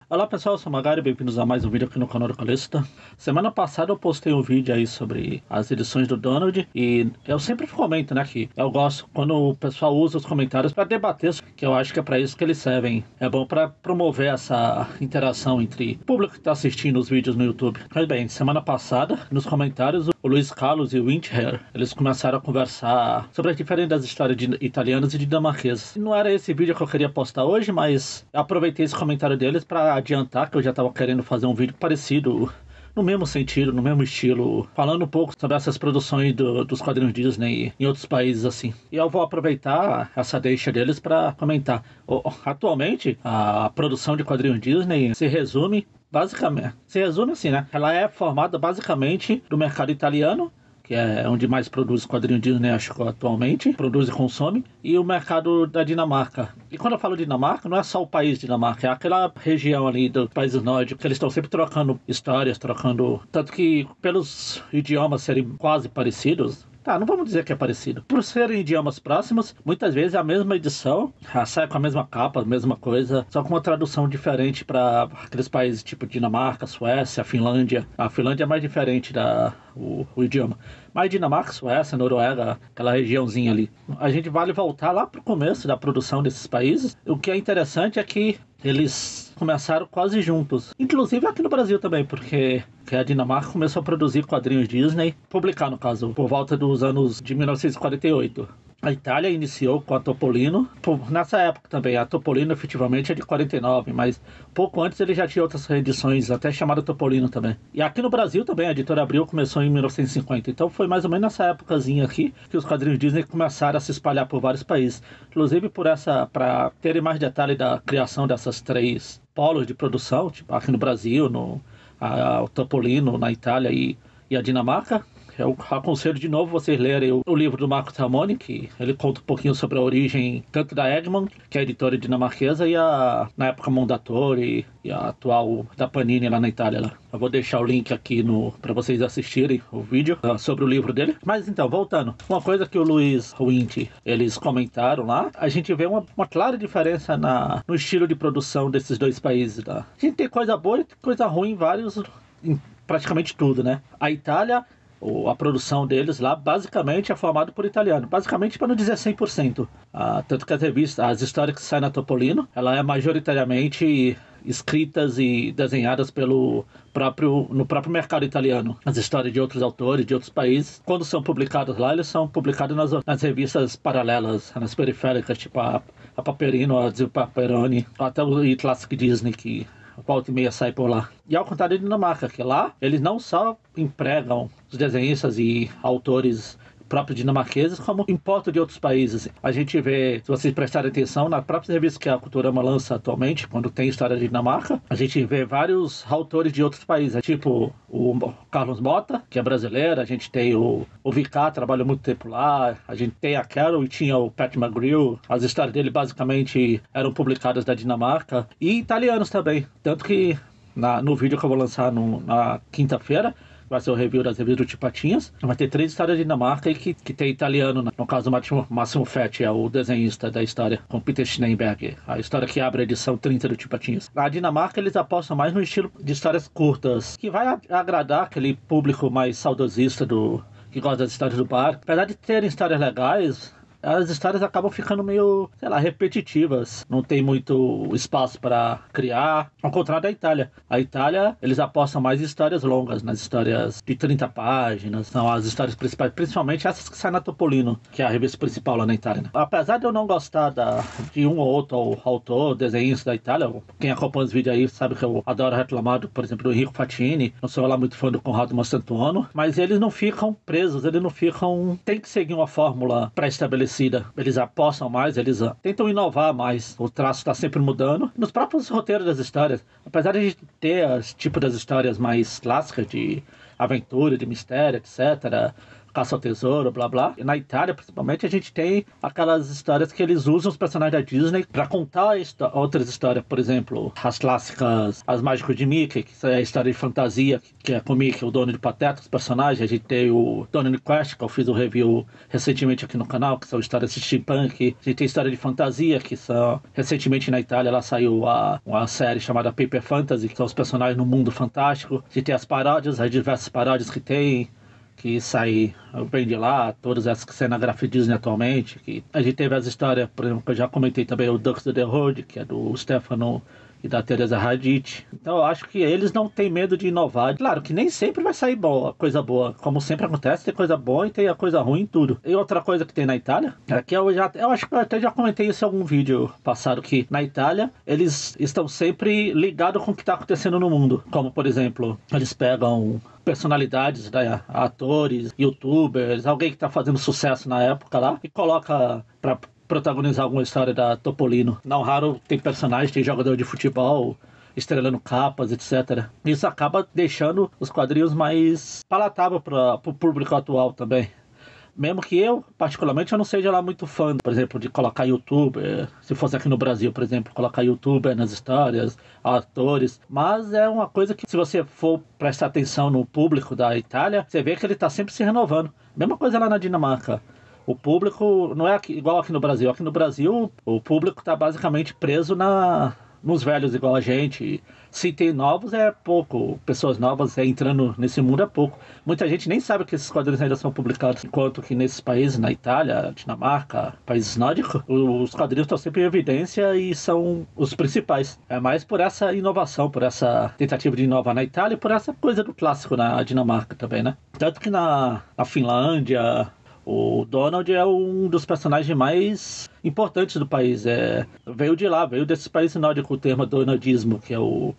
Olá pessoal, eu sou o Magari, bem-vindos a mais um vídeo aqui no canal do Calista. Semana passada eu postei um vídeo aí sobre as edições do Donald e eu sempre comento, né, que eu gosto quando o pessoal usa os comentários para debater, que eu acho que é para isso que eles servem. É bom para promover essa interação entre o público que está assistindo os vídeos no YouTube. Mas bem, semana passada, nos comentários, o Luiz Carlos e o Winter, eles começaram a conversar sobre as diferentes histórias de italianas e dinamarquesas. Não era esse vídeo que eu queria postar hoje, mas eu aproveitei esse comentário deles para adiantar que eu já estava querendo fazer um vídeo parecido, no mesmo sentido, no mesmo estilo, falando um pouco sobre essas produções dos quadrinhos Disney em outros países assim. E eu vou aproveitar essa deixa deles para comentar. Atualmente, a produção de quadrinhos Disney se resume assim, né? Ela é formada basicamente do mercado italiano, que é onde mais produz quadrinhos Disney, acho que atualmente, produz e consome, e o mercado da Dinamarca. E quando eu falo Dinamarca, não é só o país Dinamarca, é aquela região ali dos países nórdicos, que eles estão sempre trocando histórias, tanto que pelos idiomas serem quase parecidos, tá, não vamos dizer que é parecido. Por serem idiomas próximos, muitas vezes é a mesma edição, sai com a mesma capa, a mesma coisa, só com uma tradução diferente para aqueles países tipo Dinamarca, Suécia, Finlândia. A Finlândia é mais diferente o idioma. Mas Dinamarca, Suécia, Noruega, aquela regiãozinha ali. A gente vale voltar lá pro começo da produção desses países. O que é interessante é que eles começaram quase juntos. Inclusive aqui no Brasil também, porque a Dinamarca começou a produzir quadrinhos Disney, publicar no caso, por volta dos anos de 1948. A Itália iniciou com a Topolino. Nessa época também, a Topolino efetivamente é de 49, mas pouco antes ele já tinha outras reedições, até chamada Topolino também. E aqui no Brasil também, a Editora Abril começou em 1950, então foi mais ou menos nessa épocazinha aqui que os quadrinhos Disney começaram a se espalhar por vários países. Inclusive para terem mais detalhe da criação dessas três polos de produção, tipo aqui no Brasil, o Topolino na Itália e a Dinamarca. Eu aconselho de novo vocês lerem o livro do Marco Ramone, que ele conta um pouquinho sobre a origem tanto da Egmont, que é a editora dinamarquesa, na época Mondadori e a atual da Panini lá na Itália. Lá. Eu vou deixar o link aqui para vocês assistirem o vídeo sobre o livro dele. Mas então, voltando. Uma coisa que o Luiz Winter, eles comentaram lá, a gente vê uma clara diferença no estilo de produção desses dois países. Tá? A gente tem coisa boa e coisa ruim em praticamente tudo, né? A Itália, a produção deles lá basicamente é formada por italiano, basicamente para não dizer 100%. Tanto que as histórias que saem na Topolino, ela é majoritariamente escritas e desenhadas no próprio mercado italiano. As histórias de outros autores, de outros países, quando são publicadas lá, eles são publicados nas revistas paralelas, nas periféricas, tipo a Paperino, a Zio Paperoni, até o Classic Disney, que volta e meia sai por lá. E ao contrário da Dinamarca, que lá eles não só empregam os desenhistas e autores próprios dinamarqueses, como importam de outros países. A gente vê, se vocês prestarem atenção, na própria revista que a Culturama lança atualmente, quando tem história de Dinamarca, a gente vê vários autores de outros países, tipo o Carlos Mota, que é brasileiro, a gente tem o Vicar, trabalha muito tempo lá, a gente tem a Carol e tinha o Pat McGrew, as histórias dele basicamente eram publicadas da Dinamarca, e italianos também, tanto que no vídeo que eu vou lançar na quinta-feira, vai ser o review das revistas do Tipatinhas. Vai ter 3 histórias de Dinamarca e que tem italiano, né? No caso, o Massimo Fetti é o desenhista da história, com Peter Steinberg, a história que abre a edição 30 do Tipatinhas. Na Dinamarca, eles apostam mais no estilo de histórias curtas, que vai agradar aquele público mais saudosista que gosta das histórias do bar. Apesar de terem histórias legais, as histórias acabam ficando meio, sei lá, repetitivas. Não tem muito espaço para criar. Ao contrário da Itália. A Itália, eles apostam mais em histórias longas, nas histórias de 30 páginas. São as histórias principais, principalmente essas que saem na Topolino, que é a revista principal lá na Itália. Né? Apesar de eu não gostar de um ou outro autor, desenhista da Itália, quem acompanha os vídeos aí sabe que eu adoro reclamar, por exemplo, do Enrico Fatini. Não sou lá muito fã do Conrado Massantuono, mas eles não ficam presos, eles não ficam... Tem que seguir uma fórmula pré-estabelecida. Eles apostam mais, eles tentam inovar mais. O traço está sempre mudando. Nos próprios roteiros das histórias, apesar de a gente ter as tipo das histórias mais clássicas de aventura, de mistério, etc., caça ao tesouro, blá blá. E na Itália, principalmente, a gente tem aquelas histórias que eles usam os personagens da Disney pra contar outras histórias. Por exemplo, as clássicas As Mágicas de Mickey, que é a história de fantasia, que é com o Mickey, o dono de Pateta, os personagens. A gente tem o Donald Quest, que eu fiz um review recentemente aqui no canal, que são histórias de steampunk. A gente tem história de fantasia, que são... Recentemente na Itália, lá saiu uma série chamada Paper Fantasy, que são os personagens no mundo fantástico. A gente tem as paródias, as diversas paródias que tem, que sai bem de lá, todas essas que saem na Graphic Disney atualmente. Que a gente teve as histórias, por exemplo, que eu já comentei também, o Ducks to the Road, que é do Stefano e da Teresa Hadid. Então eu acho que eles não têm medo de inovar. Claro que nem sempre vai sair boa, coisa boa. Como sempre acontece, tem coisa boa e tem a coisa ruim em tudo. E outra coisa que tem na Itália, é que eu acho que eu até já comentei isso em algum vídeo passado, que na Itália eles estão sempre ligados com o que está acontecendo no mundo. Como, por exemplo, eles pegam personalidades, né, atores, youtubers, alguém que está fazendo sucesso na época lá, e coloca para protagonizar alguma história da Topolino. Não raro tem personagem, tem jogador de futebol estrelando capas, etc. Isso acaba deixando os quadrinhos mais palatável para o público atual também. Mesmo que eu, particularmente, eu não seja lá muito fã, por exemplo, de colocar youtuber, se fosse aqui no Brasil, por exemplo, colocar youtuber nas histórias, atores, mas é uma coisa que, se você for prestar atenção no público da Itália, você vê que ele está sempre se renovando. Mesma coisa lá na Dinamarca. O público não é igual aqui no Brasil. Aqui no Brasil, o público está basicamente preso nos velhos igual a gente. Se tem novos, é pouco. Pessoas novas entrando nesse mundo é pouco. Muita gente nem sabe que esses quadrinhos ainda são publicados. Enquanto que nesses países, na Itália, Dinamarca, países nórdicos, os quadrinhos estão sempre em evidência e são os principais. É mais por essa inovação, por essa tentativa de inovar na Itália e por essa coisa do clássico na Dinamarca também, né? Tanto que na Finlândia, o Donald é um dos personagens mais importantes do país. Veio de lá, veio desses países nórdicos o termo Donaldismo, que é o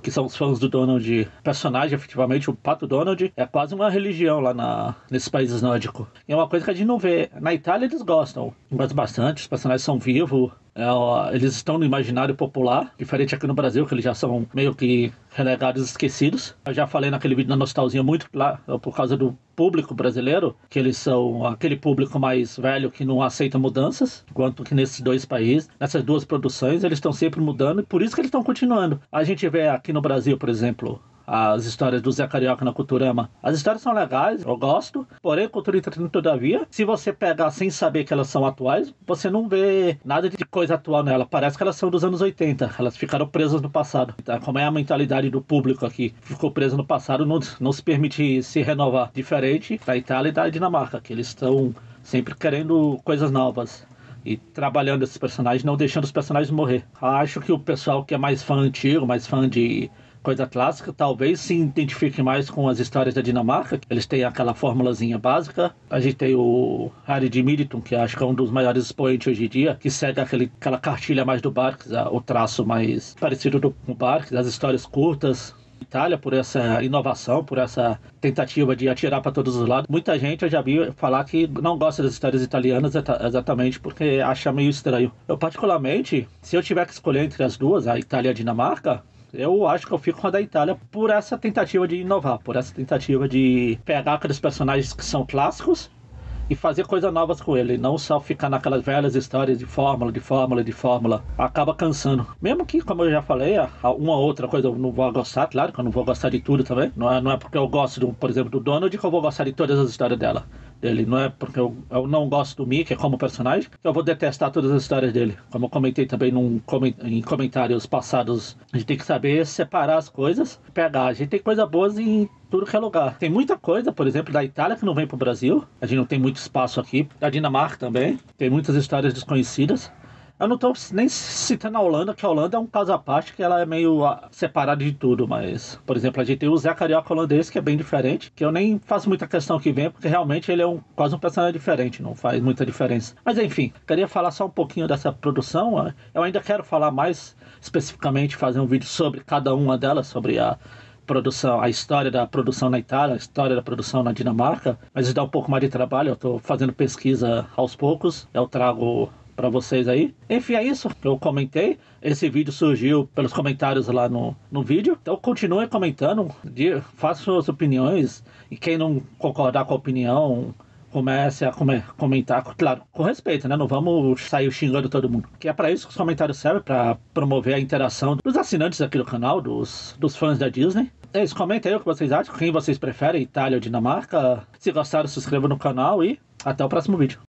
que são os fãs do Donald. Personagem, efetivamente, o Pato Donald, é quase uma religião lá nesses países nórdicos. E é uma coisa que a gente não vê. Na Itália eles gostam bastante, os personagens são vivos. Eles estão no imaginário popular, diferente aqui no Brasil, que eles já são meio que relegados e esquecidos. Eu já falei naquele vídeo da nostalgia muito claro, por causa do público brasileiro, que eles são aquele público mais velho que não aceita mudanças, enquanto que nesses dois países, nessas duas produções, eles estão sempre mudando, e por isso que eles estão continuando. A gente vê aqui no Brasil, por exemplo, as histórias do Zé Carioca na Culturama. As histórias são legais, eu gosto, porém, Cultura e Entretenimento, todavia, se você pegar sem saber que elas são atuais, você não vê nada de coisa atual nela. Parece que elas são dos anos 80, elas ficaram presas no passado. Então, como é a mentalidade do público aqui, ficou preso no passado, não se permite se renovar. Diferente da Itália e da Dinamarca, que eles estão sempre querendo coisas novas e trabalhando esses personagens, não deixando os personagens morrer. Acho que o pessoal que é mais fã antigo, mais fã de coisa clássica, talvez se identifique mais com as histórias da Dinamarca. Eles têm aquela formulazinha básica. A gente tem o Harry de Middleton, que acho que é um dos maiores expoentes hoje em dia, que segue aquela cartilha mais do Barks, o traço mais parecido com o Barks, as histórias curtas. Itália, por essa inovação, por essa tentativa de atirar para todos os lados. Muita gente eu já vi falar que não gosta das histórias italianas exatamente porque acha meio estranho. Eu, particularmente, se eu tiver que escolher entre as duas, a Itália e a Dinamarca, eu acho que eu fico com a da Itália por essa tentativa de inovar, por essa tentativa de pegar aqueles personagens que são clássicos e fazer coisas novas com ele, não só ficar naquelas velhas histórias de fórmula, de fórmula, de fórmula. Acaba cansando. Mesmo que, como eu já falei, uma outra coisa eu não vou gostar, claro que eu não vou gostar de tudo também. Não é porque eu gosto, por exemplo, do Donald que eu vou gostar de todas as histórias dele. Não é porque eu não gosto do Mickey como personagem que eu vou detestar todas as histórias dele. Como eu comentei também em comentários passados, a gente tem que saber separar as coisas, pegar. A gente tem coisa boas em tudo que é lugar. Tem muita coisa, por exemplo, da Itália que não vem pro Brasil. A gente não tem muito espaço aqui. Da Dinamarca também. Tem muitas histórias desconhecidas. Eu não tô nem citando a Holanda, que a Holanda é um caso à parte, que ela é meio separada de tudo, mas, por exemplo, a gente tem o Zé Carioca holandês, que é bem diferente, que eu nem faço muita questão que venha, porque realmente ele é quase um personagem diferente, não faz muita diferença. Mas enfim, queria falar só um pouquinho dessa produção. Eu ainda quero falar mais especificamente, fazer um vídeo sobre cada uma delas, sobre a produção, a história da produção na Itália, a história da produção na Dinamarca, mas isso dá um pouco mais de trabalho, eu tô fazendo pesquisa aos poucos, eu trago para vocês aí. Enfim, é isso que eu comentei. Esse vídeo surgiu pelos comentários lá no vídeo. Então continue comentando, faça suas opiniões. E quem não concordar com a opinião, comece a comentar, claro, com respeito, né? Não vamos sair xingando todo mundo. Que é para isso que os comentários servem, para promover a interação dos assinantes aqui do canal, dos fãs da Disney. É isso, comentem aí o que vocês acham, quem vocês preferem, Itália ou Dinamarca. Se gostaram, se inscrevam no canal e até o próximo vídeo.